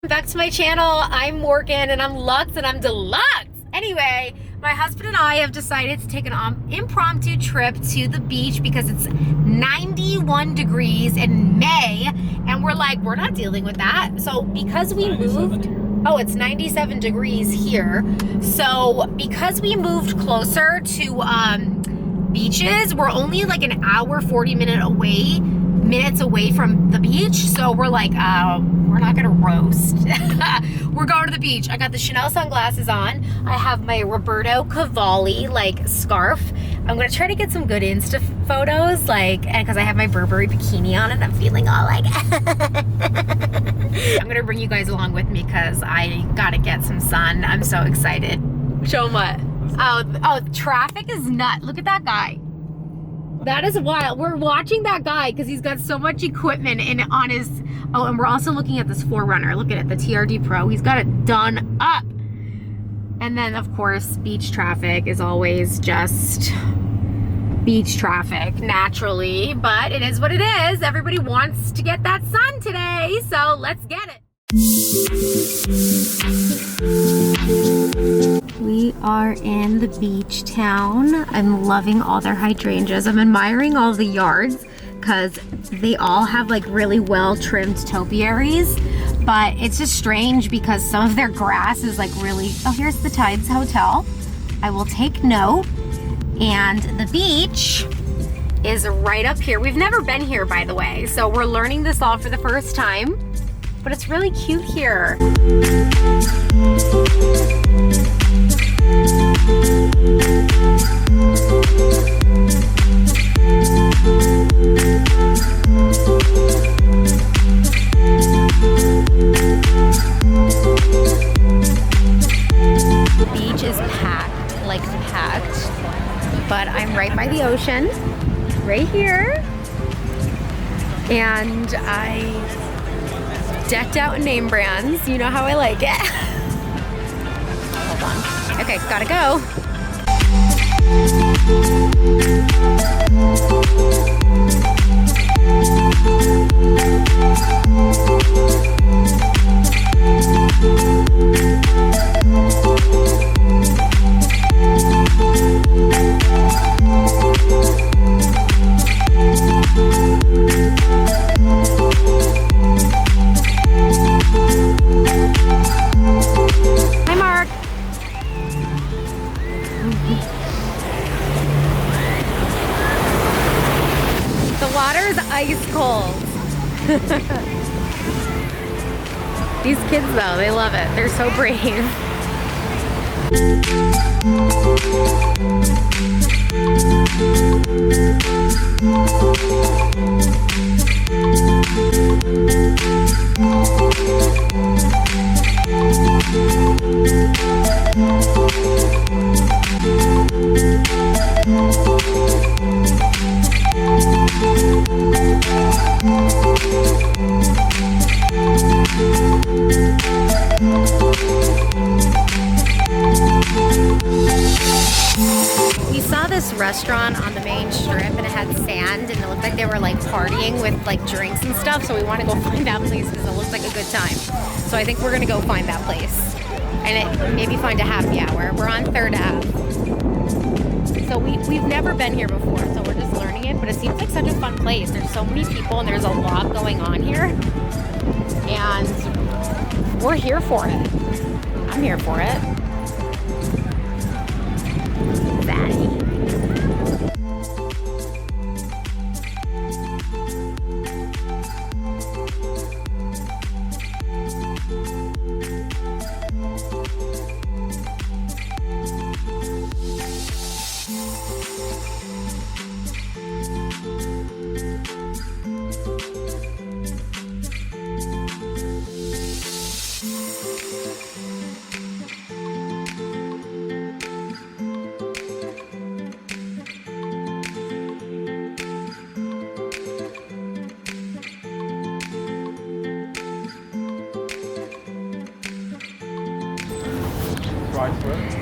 Back to my channel. I'm Morgan and I'm Lux and I'm deluxe. Anyway, my husband and I have decided to take an impromptu trip to the beach because it's 91 degrees in May and we're like, we're not dealing with that. So because we moved, oh, it's 97 degrees here. So because we moved closer to beaches, we're only like an hour, 40 minutes away from the beach. So we're like, we're not gonna roast. We're going to the beach. I got the Chanel sunglasses on. I have my Roberto Cavalli like scarf. I'm gonna try to get some good Insta photos, like, and because I have my Burberry bikini on and I'm feeling all like I'm gonna bring you guys along with me because I gotta get some sun. I'm so excited. Show them what? Oh, traffic is nuts. Look at that guy. That is wild. We're watching that guy because he's got so much equipment on his. Oh, and we're also looking at this 4Runner. Look at it, the TRD Pro. He's got it done up. And then, of course, beach traffic is always just beach traffic naturally, but it is what it is. Everybody wants to get that sun today, so let's get it. We are in the beach town. I'm loving all their hydrangeas. I'm admiring all the yards because they all have like really well trimmed topiaries, but it's just strange because some of their grass is like really, oh, here's the Tides Hotel. I will take note. And the beach is right up here. We've never been here, by the way, so we're learning this all for the first time, but it's really cute here. The beach is packed, like packed, but I'm right by the ocean, right here, and I decked out in name brands. You know how I like it. Hold on. Okay, gotta go. Hi, Mark. The water is ice cold. These kids though, they love it. They're so brave. We saw this restaurant on the main strip and it had sand and it looked like they were like partying with like drinks and stuff, so we want to go find that place because it looks like a good time. So I think we're gonna go find that place and maybe find a happy hour. We're on 3rd Ave. So we've never been here before, so we're just learning it, but it seems like such a fun place. There's so many people and there's a lot going on here and we're here for it. I'm here for it. Zaddy.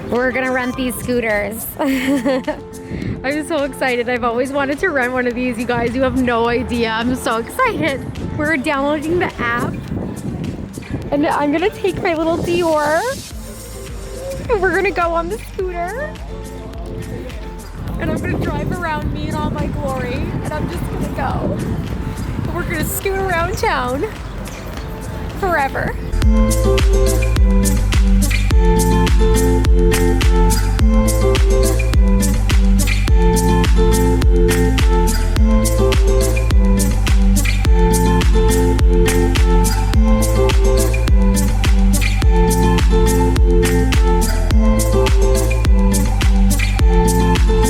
We're gonna rent these scooters. I'm so excited. I've always wanted to rent one of these, you guys. You have no idea. I'm so excited. We're downloading the app. And I'm gonna take my little Dior and we're gonna go on the scooter. And I'm gonna drive around me in all my glory. And I'm just gonna go. And we're gonna scoot around town forever.